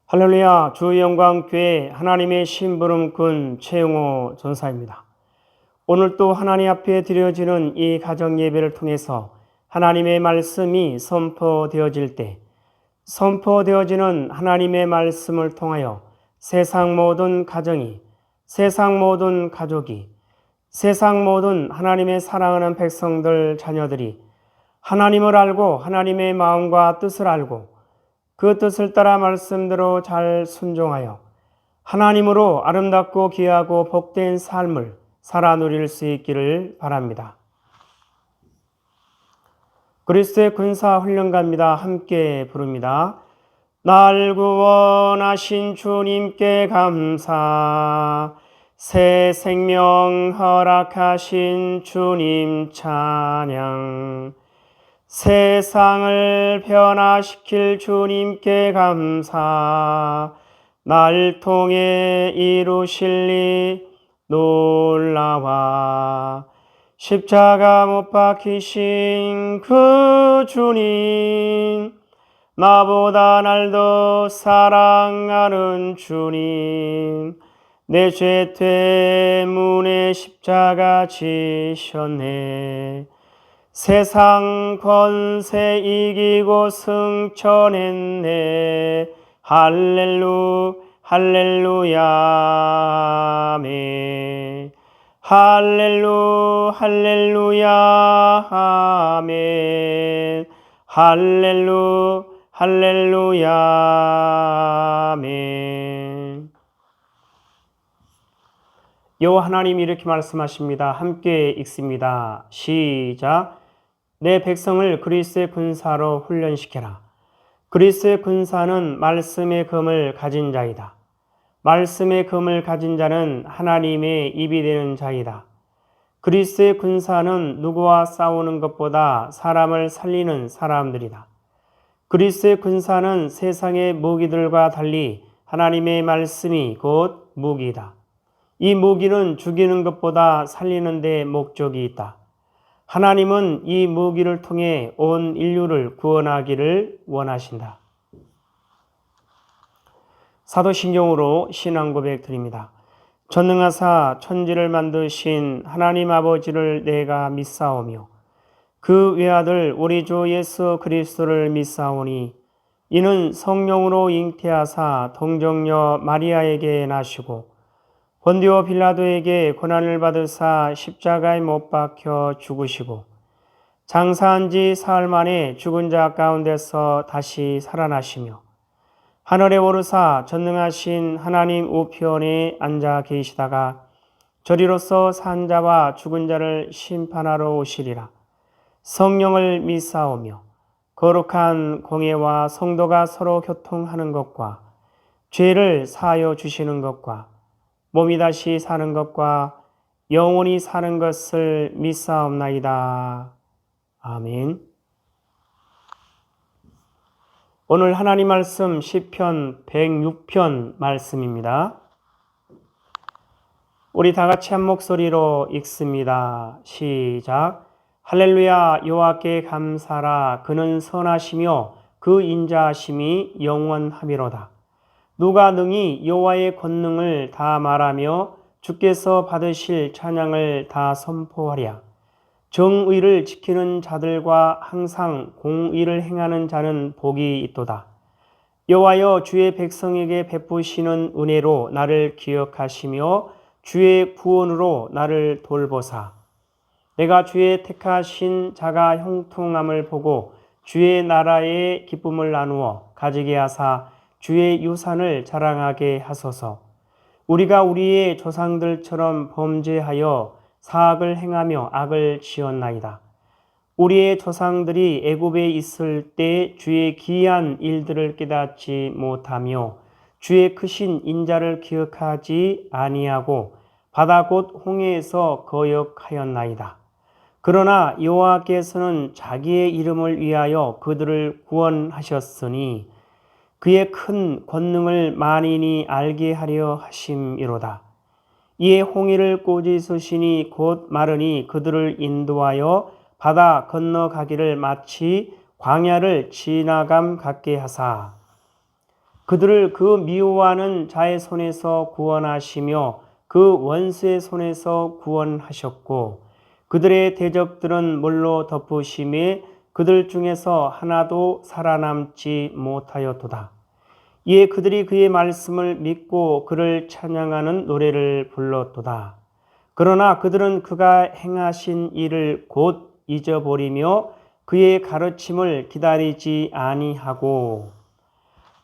할렐루야, 주영광교회 하나님의 심부름꾼 최용호 전사입니다. 오늘 또 하나님 앞에 드려지는 이 가정 예배를 통해서 하나님의 말씀이 선포되어질 때, 선포되어지는 하나님의 말씀을 통하여 세상 모든 가정이, 세상 모든 가족이, 세상 모든 하나님의 사랑하는 백성들, 자녀들이 하나님을 알고 하나님의 마음과 뜻을 알고 그 뜻을 따라 말씀대로 잘 순종하여 하나님으로 아름답고 귀하고 복된 삶을 살아 누릴 수 있기를 바랍니다. 그리스도의 군사 훈련가입니다. 함께 부릅니다. 날 구원하신 주님께 감사, 새 생명 허락하신 주님 찬양, 세상을 변화시킬 주님께 감사, 날 통해 이루실 일 놀라와, 십자가 못 박히신 그 주님, 나보다 날 더 사랑하는 주님, 내 죄 때문에 십자가 지셨네. 세상 권세 이기고 승천했네. 할렐루야 아멘. 할렐루야 아멘. 할렐루야 아멘. 여호와 하나님이 이렇게 말씀하십니다. 함께 읽습니다. 시작. 내 백성을 그리스도의 군사로 훈련시켜라. 그리스도의 군사는 말씀의 검을 가진 자이다. 말씀의 검을 가진 자는 하나님의 입이 되는 자이다. 그리스도의 군사는 누구와 싸우는 것보다 사람을 살리는 사람들이다. 그리스도의 군사는 세상의 무기들과 달리 하나님의 말씀이 곧 무기이다. 이 무기는 죽이는 것보다 살리는 데 목적이 있다. 하나님은 이 무기를 통해 온 인류를 구원하기를 원하신다. 사도신경으로 신앙 고백 드립니다. 전능하사 천지를 만드신 하나님 아버지를 내가 믿사오며 그 외아들 우리 주 예수 그리스도를 믿사오니 이는 성령으로 잉태하사 동정녀 마리아에게 나시고 본디오 빌라도에게 고난을 받으사 십자가에 못 박혀 죽으시고 장사한 지 사흘 만에 죽은 자 가운데서 다시 살아나시며 하늘에 오르사 전능하신 하나님 우편에 앉아 계시다가 저리로서 산 자와 죽은 자를 심판하러 오시리라. 성령을 믿사오며 거룩한 공예와 성도가 서로 교통하는 것과 죄를 사하여 주시는 것과 몸이 다시 사는 것과 영원히 사는 것을 믿사옵나이다. 아멘. 오늘 하나님 말씀 시편 106편 말씀입니다. 우리 다 같이 한 목소리로 읽습니다. 시작. 할렐루야 여호와께 감사라. 그는 선하시며 그 인자하심이 영원하미로다. 누가 능히 여호와의 권능을 다 말하며 주께서 받으실 찬양을 다 선포하랴. 정의를 지키는 자들과 항상 공의를 행하는 자는 복이 있도다. 여호와여 주의 백성에게 베푸시는 은혜로 나를 기억하시며 주의 구원으로 나를 돌보사. 내가 주의 택하신 자가 형통함을 보고 주의 나라의 기쁨을 나누어 가지게 하사 주의 유산을 자랑하게 하소서. 우리가 우리의 조상들처럼 범죄하여 사악을 행하며 악을 지었나이다. 우리의 조상들이 애굽에 있을 때 주의 기이한 일들을 깨닫지 못하며 주의 크신 인자를 기억하지 아니하고 바다 곧 홍해에서 거역하였나이다. 그러나 여호와께서는 자기의 이름을 위하여 그들을 구원하셨으니 그의 큰 권능을 만인이 알게 하려 하심이로다. 이에 홍해를 꾸짖으시니 곧 마르니 그들을 인도하여 바다 건너가기를 마치 광야를 지나감 같게 하사 그들을 그 미워하는 자의 손에서 구원하시며 그 원수의 손에서 구원하셨고 그들의 대적들은 물로 덮으심에 그들 중에서 하나도 살아남지 못하였도다. 이에 그들이 그의 말씀을 믿고 그를 찬양하는 노래를 불렀도다. 그러나 그들은 그가 행하신 일을 곧 잊어버리며 그의 가르침을 기다리지 아니하고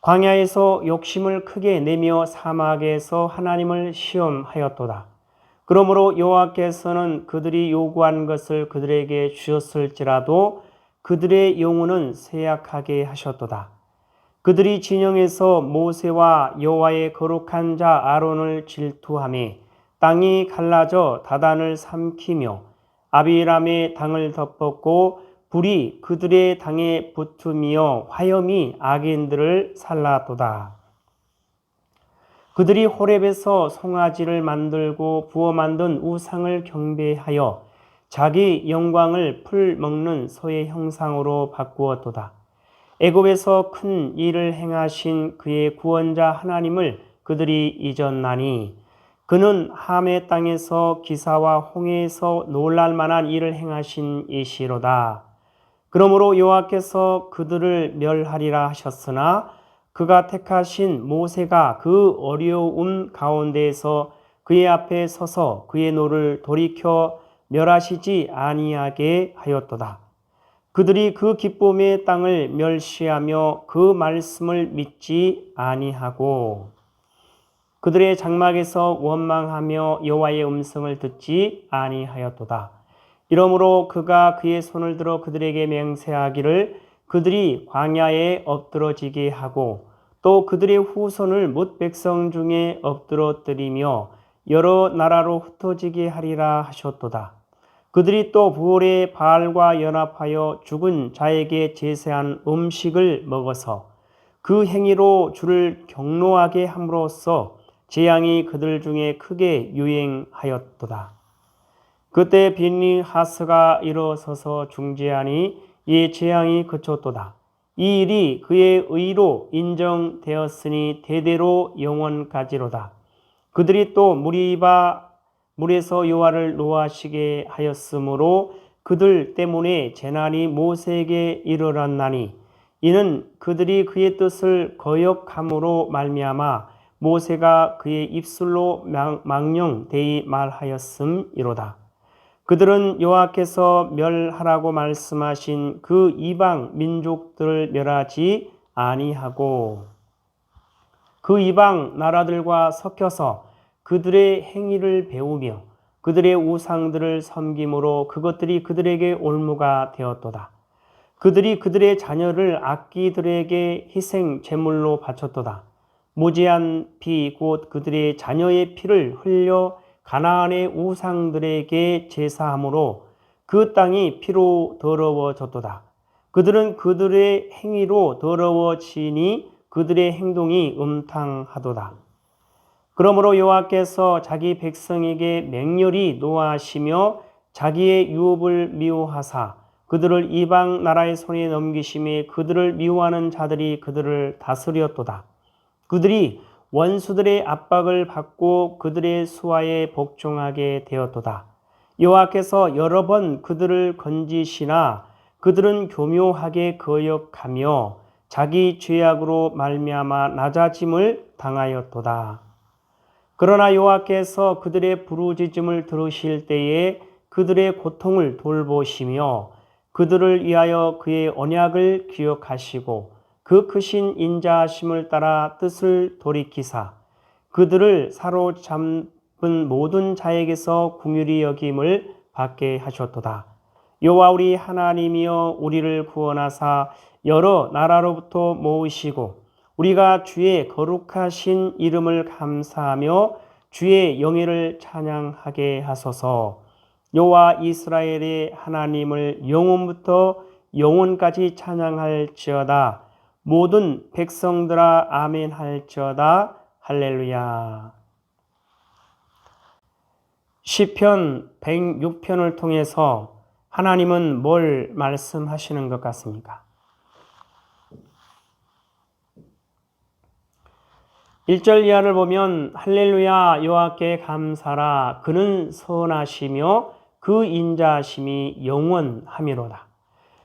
광야에서 욕심을 크게 내며 사막에서 하나님을 시험하였도다. 그러므로 여호와께서는 그들이 요구한 것을 그들에게 주셨을지라도 그들의 영혼은 쇠약하게 하셨도다. 그들이 진영에서 모세와 여호와의 거룩한 자 아론을 질투하며 땅이 갈라져 다단을 삼키며 아비람의 당을 덮었고 불이 그들의 당에 붙으며 화염이 악인들을 살랐도다. 그들이 호렙에서 송아지를 만들고 부어 만든 우상을 경배하여 자기 영광을 풀 먹는 소의 형상으로 바꾸었도다. 애굽에서 큰 일을 행하신 그의 구원자 하나님을 그들이 잊었나니 그는 함의 땅에서 기사와 홍해에서 놀랄 만한 일을 행하신 이시로다. 그러므로 여호와께서 그들을 멸하리라 하셨으나 그가 택하신 모세가 그 어려움 가운데에서 그의 앞에 서서 그의 노를 돌이켜 멸하시지 아니하게 하였도다. 그들이 그 기쁨의 땅을 멸시하며 그 말씀을 믿지 아니하고 그들의 장막에서 원망하며 여호와의 음성을 듣지 아니하였도다. 이러므로 그가 그의 손을 들어 그들에게 맹세하기를 그들이 광야에 엎드러지게 하고 또 그들의 후손을 뭇 백성 중에 엎드러뜨리며 여러 나라로 흩어지게 하리라 하셨도다. 그들이 또 부올의 바알과 연합하여 죽은 자에게 제사한 음식을 먹어서 그 행위로 주를 경노하게 함으로써 재앙이 그들 중에 크게 유행하였도다. 그때 빈니하스가 일어서서 중재하니 이 재앙이 그쳤도다. 이 일이 그의 의로 인정되었으니 대대로 영원까지로다. 그들이 또 물에서 여호와를 노하시게 하였으므로 그들 때문에 재난이 모세에게 이르렀나니 이는 그들이 그의 뜻을 거역함으로 말미암아 모세가 그의 입술로 망령되이 말하였음이로다. 그들은 여호와께서 멸하라고 말씀하신 그 이방 민족들을 멸하지 아니하고 그 이방 나라들과 섞여서 그들의 행위를 배우며 그들의 우상들을 섬김으로 그것들이 그들에게 올무가 되었도다. 그들이 그들의 자녀를 악기들에게 희생 제물로 바쳤도다. 무지한 피 곧 그들의 자녀의 피를 흘려 가나안의 우상들에게 제사함으로 그 땅이 피로 더러워졌도다. 그들은 그들의 행위로 더러워지니 그들의 행동이 음탕하도다. 그러므로 여호와께서 자기 백성에게 맹렬히 노하시며 자기의 유업을 미워하사 그들을 이방 나라의 손에 넘기심에 그들을 미워하는 자들이 그들을 다스렸도다. 그들이 원수들의 압박을 받고 그들의 수하에 복종하게 되었도다. 여호와께서 여러 번 그들을 건지시나 그들은 교묘하게 거역하며 자기 죄악으로 말미암아 낮아짐을 당하였도다. 그러나 여호와께서 그들의 부르짖음을 들으실 때에 그들의 고통을 돌보시며 그들을 위하여 그의 언약을 기억하시고 그 크신 인자하심을 따라 뜻을 돌이키사 그들을 사로잡은 모든 자에게서 긍휼히 여김을 받게 하셨도다. 여호와 우리 하나님이여 우리를 구원하사 여러 나라로부터 모으시고 우리가 주의 거룩하신 이름을 감사하며 주의 영예를 찬양하게 하소서. 여호와 이스라엘의 하나님을 영원부터 영원까지 찬양할지어다. 모든 백성들아 아멘 할지어다. 할렐루야. 시편 106편을 통해서 하나님은 뭘 말씀하시는 것 같습니까? 1절 이하를 보면 할렐루야 여호와께 감사라 그는 선하시며 그 인자하심이 영원하미로다.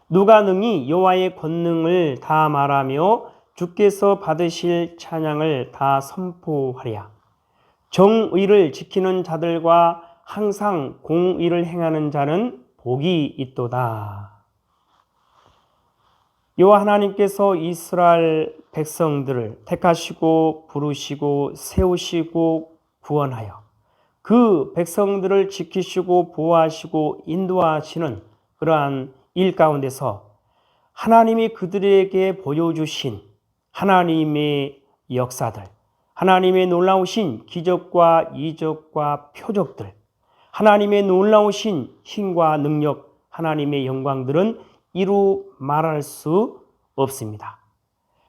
누가 능히 여호와의 권능을 다 말하며 주께서 받으실 찬양을 다 선포하랴. 정의를 지키는 자들과 항상 공의를 행하는 자는 복이 있도다. 여호와 하나님께서 이스라엘 백성들을 택하시고 부르시고 세우시고 구원하여 그 백성들을 지키시고 보호하시고 인도하시는 그러한 일 가운데서 하나님이 그들에게 보여주신 하나님의 역사들, 하나님의 놀라우신 기적과 이적과 표적들, 하나님의 놀라우신 힘과 능력, 하나님의 영광들은 이루 말할 수 없습니다.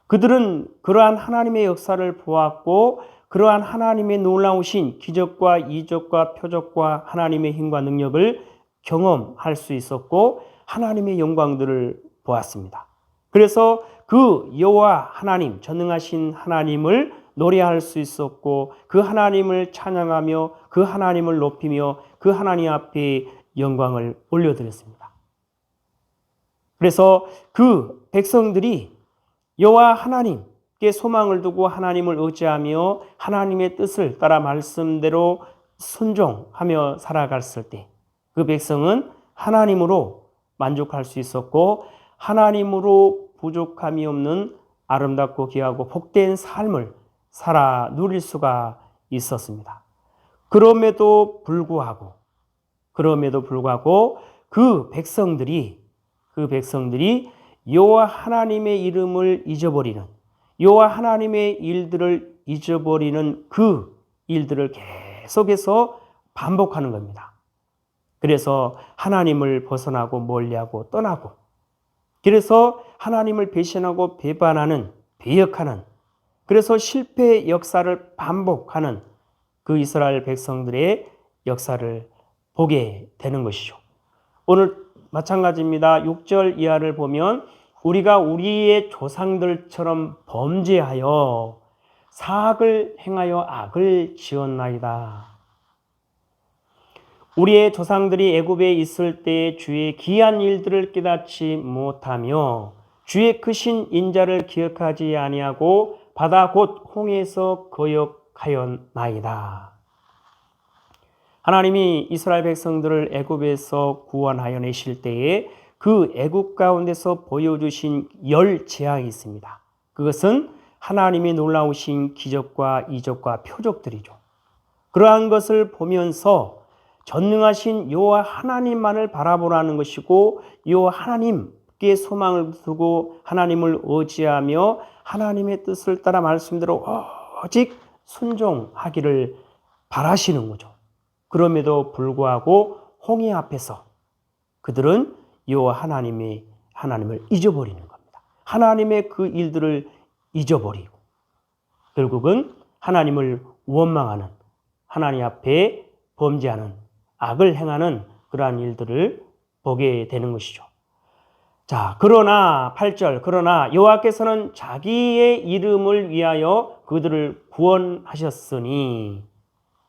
그들은 그러한 하나님의 역사를 보았고 그러한 하나님의 놀라우신 기적과 이적과 표적과 하나님의 힘과 능력을 경험할 수 있었고 하나님의 영광들을 보았습니다. 그래서 그 여호와 하나님, 전능하신 하나님을 노래할 수 있었고 그 하나님을 찬양하며 그 하나님을 높이며 그 하나님 앞에 영광을 올려드렸습니다. 그래서 그 백성들이 여호와 하나님께 소망을 두고 하나님을 의지하며 하나님의 뜻을 따라 말씀대로 순종하며 살아갔을 때 그 백성은 하나님으로 만족할 수 있었고 하나님으로 부족함이 없는 아름답고 귀하고 복된 삶을 살아 누릴 수가 있었습니다. 그럼에도 불구하고 그 백성들이 여호와 하나님의 이름을 잊어버리는 여호와 하나님의 일들을 잊어버리는 그 일들을 계속해서 반복하는 겁니다. 그래서 하나님을 벗어나고 멀리하고 떠나고 그래서 하나님을 배신하고 배반하는 배역하는 그래서 실패의 역사를 반복하는 그 이스라엘 백성들의 역사를 보게 되는 것이죠. 오늘 마찬가지입니다. 6절 이하를 보면 우리가 우리의 조상들처럼 범죄하여 사악을 행하여 악을 지었나이다. 우리의 조상들이 애굽에 있을 때에 주의 기한 일들을 깨닫지 못하며 주의 크신 인자를 기억하지 아니하고 바다 곧 홍해에서 거역하였나이다. 하나님이 이스라엘 백성들을 애굽에서 구원하여 내실 때에 그 애굽 가운데서 보여주신 10재앙이 있습니다. 그것은 하나님의 놀라우신 기적과 이적과 표적들이죠. 그러한 것을 보면서 전능하신 여호와 하나님만을 바라보라는 것이고 여호와 하나님께 소망을 두고 하나님을 의지하며 하나님의 뜻을 따라 말씀대로 오직 순종하기를 바라시는 거죠. 그럼에도 불구하고 홍해 앞에서 그들은 여호와 하나님을 잊어버리는 겁니다. 하나님의 그 일들을 잊어버리고 결국은 하나님을 원망하는 하나님 앞에 범죄하는 악을 행하는 그러한 일들을 보게 되는 것이죠. 자, 그러나 8절 그러나 여호와께서는 자기의 이름을 위하여 그들을 구원하셨으니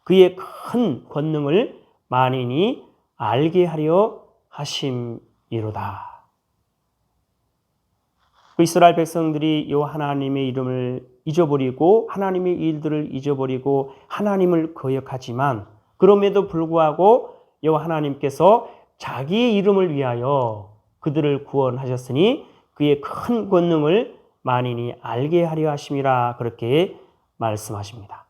그의 큰 권능을 만인이 알게 하려 하심이로다. 이스라엘 백성들이 여호와 하나님의 이름을 잊어버리고 하나님의 일들을 잊어버리고 하나님을 거역하지만 그럼에도 불구하고 여호와 하나님께서 자기의 이름을 위하여 그들을 구원하셨으니 그의 큰 권능을 만인이 알게 하려 하심이라 그렇게 말씀하십니다.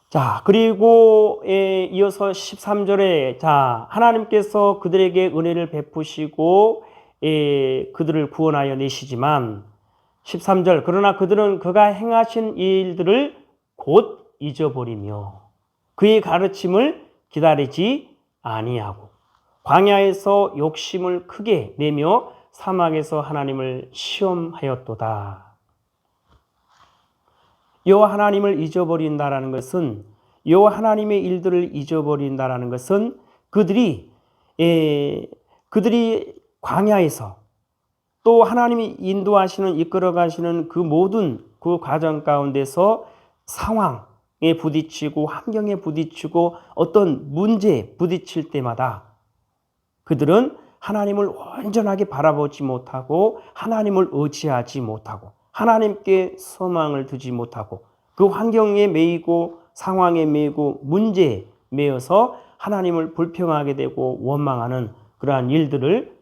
자, 그리고 이어서 13절에 하나님께서 그들에게 은혜를 베푸시고 그들을 구원하여 내시지만 13절 그러나 그들은 그가 행하신 일들을 곧 잊어버리며 그의 가르침을 기다리지 아니하고 광야에서 욕심을 크게 내며 사막에서 하나님을 시험하였도다. 여호와 하나님을 잊어버린다라는 것은 여호와 하나님의 일들을 잊어버린다라는 것은 그들이 광야에서 또 하나님이 인도하시는 이끌어 가시는 그 모든 그 과정 가운데서 상황에 부딪히고 환경에 부딪히고 어떤 문제에 부딪힐 때마다 그들은 하나님을 온전하게 바라보지 못하고 하나님을 의지하지 못하고 하나님께 소망을 두지 못하고 그 환경에 매이고 상황에 매이고 문제에 매여서 하나님을 불평하게 되고 원망하는 그러한 일들을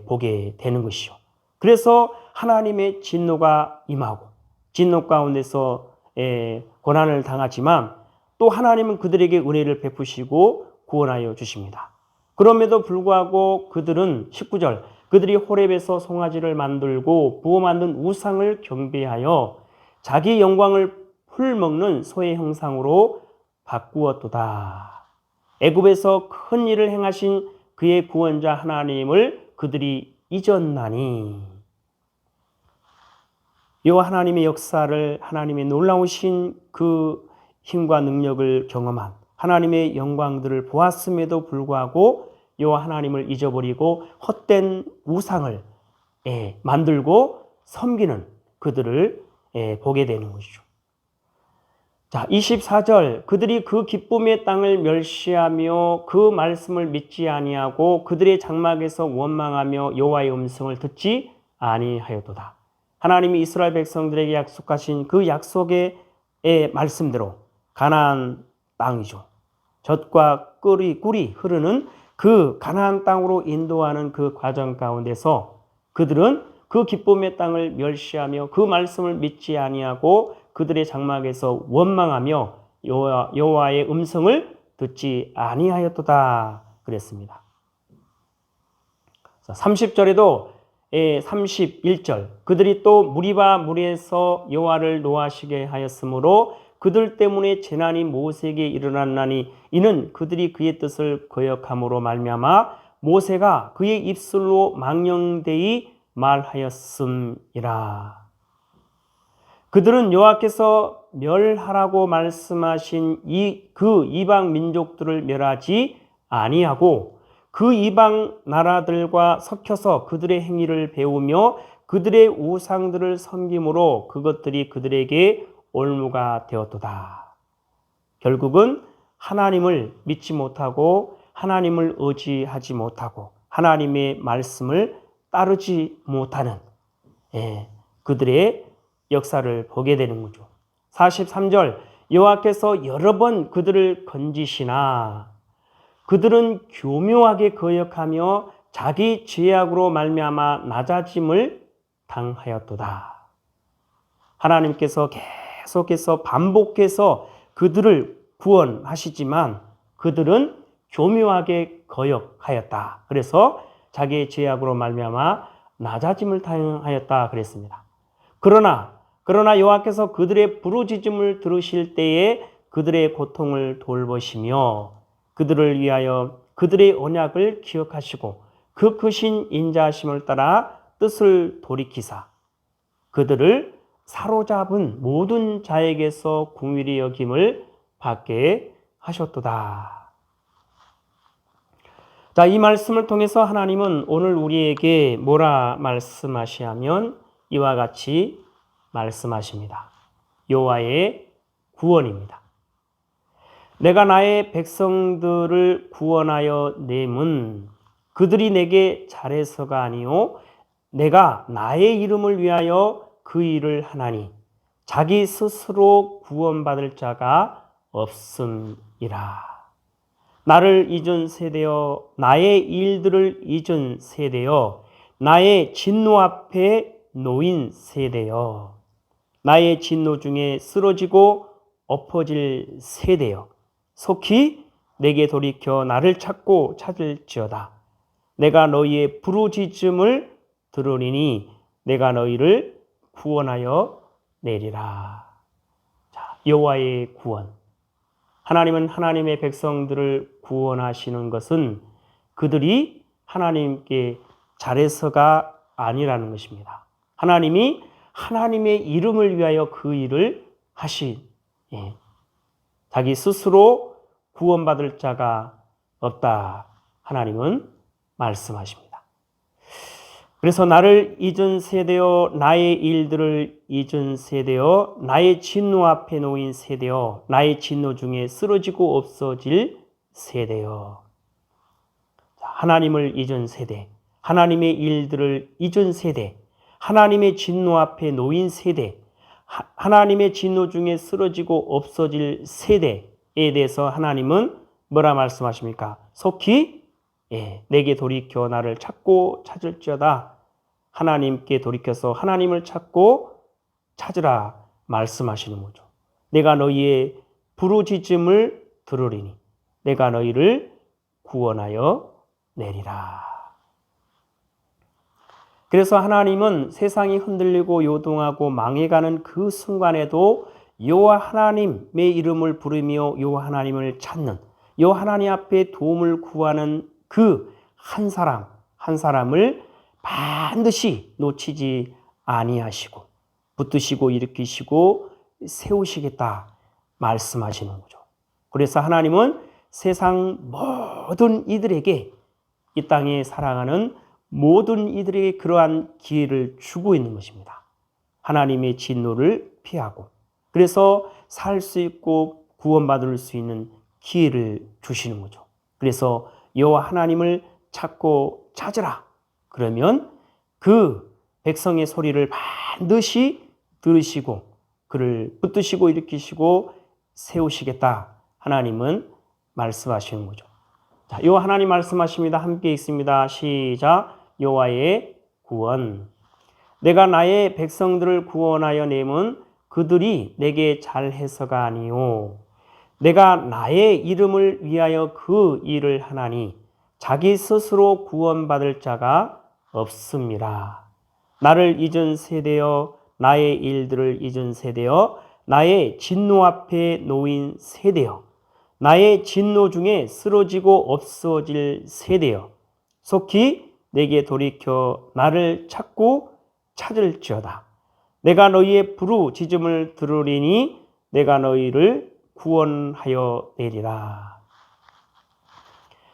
보게 되는 것이죠. 그래서 하나님의 진노가 임하고 진노 가운데서 고난을 당하지만 또 하나님은 그들에게 은혜를 베푸시고 구원하여 주십니다. 그럼에도 불구하고 그들은 19절 그들이 호렙에서 송아지를 만들고 부어 만든 우상을 경배하여 자기 영광을 풀먹는 소의 형상으로 바꾸었도다. 애굽에서 큰 일을 행하신 그의 구원자 하나님을 그들이 잊었나니. 여호와 하나님의 역사를 하나님의 놀라우신 그 힘과 능력을 경험한 하나님의 영광들을 보았음에도 불구하고 여호와 하나님을 잊어버리고 헛된 우상을 만들고 섬기는 그들을 보게 되는 것이죠. 자, 24절 그들이 그 기쁨의 땅을 멸시하며 그 말씀을 믿지 아니하고 그들의 장막에서 원망하며 여호와의 음성을 듣지 아니하였도다. 하나님이 이스라엘 백성들에게 약속하신 그 약속의 말씀대로 가나안 땅이죠. 젖과 꿀이 흐르는 그 가나안 땅으로 인도하는 그 과정 가운데서 그들은 그 기쁨의 땅을 멸시하며 그 말씀을 믿지 아니하고 그들의 장막에서 원망하며 여호와의 음성을 듣지 아니하였도다 그랬습니다. 30절에도 31절 그들이 또 무리바 무리에서 여호와를 노하시게 하였으므로 그들 때문에 재난이 모세에게 일어났나니 이는 그들이 그의 뜻을 거역함으로 말미암아 모세가 그의 입술로 망령되이 말하였음이라. 그들은 여호와께서 멸하라고 말씀하신 그 이방 민족들을 멸하지 아니하고 그 이방 나라들과 섞여서 그들의 행위를 배우며 그들의 우상들을 섬김으로 그것들이 그들에게 올무가 되었도다. 결국은 하나님을 믿지 못하고 하나님을 의지하지 못하고 하나님의 말씀을 따르지 못하는 그들의 역사를 보게 되는 거죠. 43절 여호와께서 여러 번 그들을 건지시나 그들은 교묘하게 거역하며 자기 죄악으로 말미암아 낮아짐을 당하였도다. 하나님께서 계속해서 반복해서 그들을 구원하시지만 그들은 교묘하게 거역하였다. 그래서 자기의 죄악으로 말미암아 낮아짐을 당하였다 그랬습니다. 그러나 여호와께서 그들의 부르짖음을 들으실 때에 그들의 고통을 돌보시며 그들을 위하여 그들의 언약을 기억하시고 그 크신 인자하심을 따라 뜻을 돌이키사 그들을 사로잡은 모든 자에게서 긍휼히 여김을 받게 하셨도다. 자, 이 말씀을 통해서 하나님은 오늘 우리에게 뭐라 말씀하시냐면 이와 같이 말씀하십니다. 여호와의 구원입니다. 내가 나의 백성들을 구원하여 내문 그들이 내게 잘해서가 아니요 내가 나의 이름을 위하여 그 일을 하나니 자기 스스로 구원받을 자가 없음이라. 나를 잊은 세대여 나의 일들을 잊은 세대여 나의 진노 앞에 놓인 세대여 나의 진노 중에 쓰러지고 엎어질 세대여 속히 내게 돌이켜 나를 찾고 찾을지어다. 내가 너희의 부르짖음을 들으리니 내가 너희를 구원하여 내리라. 자, 여호와의 구원. 하나님은 하나님의 백성들을 구원하시는 것은 그들이 하나님께 잘해서가 아니라는 것입니다. 하나님이 하나님의 이름을 위하여 그 일을 하신 자기 스스로 구원받을 자가 없다. 하나님은 말씀하십니다. 그래서 나를 잊은 세대여, 나의 일들을 잊은 세대여, 나의 진노 앞에 놓인 세대여, 나의 진노 중에 쓰러지고 없어질 세대여. 하나님을 잊은 세대, 하나님의 일들을 잊은 세대, 하나님의 진노 앞에 놓인 세대, 하나님의 진노 중에 쓰러지고 없어질 세대에 대해서 하나님은 뭐라 말씀하십니까? 속히 내게 돌이켜 나를 찾고 찾을지어다. 하나님께 돌이켜서 하나님을 찾고 찾으라 말씀하시는 거죠. 내가 너희의 부르짖음을 들으리니 내가 너희를 구원하여 내리라. 그래서 하나님은 세상이 흔들리고 요동하고 망해가는 그 순간에도 여호와 하나님의 이름을 부르며 여호와 하나님을 찾는, 여호와 하나님 앞에 도움을 구하는 그 한 사람 한 사람을 반드시 놓치지 아니하시고 붙드시고 일으키시고 세우시겠다 말씀하시는 거죠. 그래서 하나님은 세상 모든 이들에게, 이 땅에 살아가는 모든 이들에게 그러한 기회를 주고 있는 것입니다. 하나님의 진노를 피하고, 그래서 살 수 있고 구원받을 수 있는 기회를 주시는 거죠. 그래서 여호와 하나님을 찾고 찾으라. 그러면 그 백성의 소리를 반드시 들으시고 그를 붙드시고 일으키시고 세우시겠다. 하나님은 말씀하시는 거죠. 자, 여호와 하나님 말씀하십니다. 함께 읽습니다. 시작. 여호와의 구원. 내가 나의 백성들을 구원하여 내면 그들이 내게 잘해서가 아니요 내가 나의 이름을 위하여 그 일을 하나니 자기 스스로 구원받을 자가 없습니다. 나를 잊은 세대여, 나의 일들을 잊은 세대여, 나의 진노 앞에 놓인 세대여, 나의 진노 중에 쓰러지고 없어질 세대여, 속히 내게 돌이켜 나를 찾고 찾을지어다. 내가 너희의 부르짖음을 들으리니 내가 너희를 구원하여 내리라.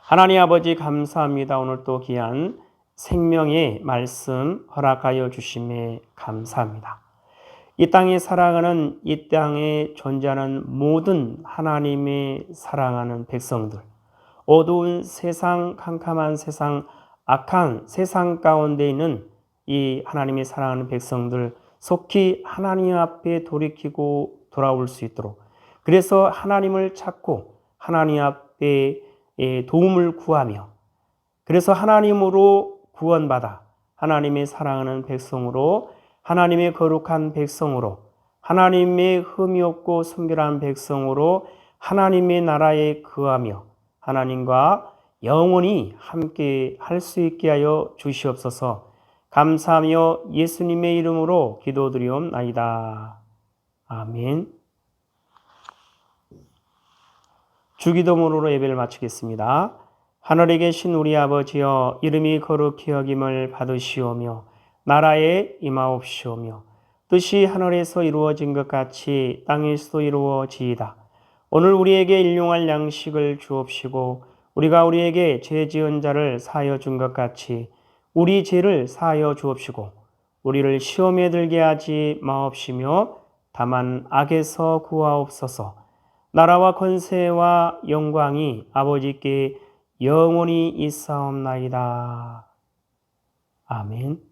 하나님 아버지 감사합니다. 오늘 또 귀한 생명의 말씀 허락하여 주심에 감사합니다. 이 땅에 살아가는, 이 땅에 존재하는 모든 하나님의 사랑하는 백성들, 어두운 세상, 캄캄한 세상, 악한 세상 가운데 있는 이 하나님의 사랑하는 백성들 속히 하나님 앞에 돌이키고 돌아올 수 있도록, 그래서 하나님을 찾고 하나님 앞에 도움을 구하며, 그래서 하나님으로 구원받아 하나님의 사랑하는 백성으로, 하나님의 거룩한 백성으로, 하나님의 흠이 없고 순결한 백성으로 하나님의 나라에 거하며 하나님과 영원히 함께 할 수 있게 하여 주시옵소서. 감사하며 예수님의 이름으로 기도드리옵나이다. 아멘. 주기도문으로 예배를 마치겠습니다. 하늘에 계신 우리 아버지여, 이름이 거룩히 여김을 받으시오며 나라에 임하옵시오며 뜻이 하늘에서 이루어진 것 같이 땅에서도 이루어지이다. 오늘 우리에게 일용할 양식을 주옵시고 우리가 우리에게 죄 지은 자를 사하여 준 것 같이 우리 죄를 사하여 주옵시고 우리를 시험에 들게 하지 마옵시며 다만 악에서 구하옵소서. 나라와 권세와 영광이 아버지께 영원히 있사옵나이다. 아멘.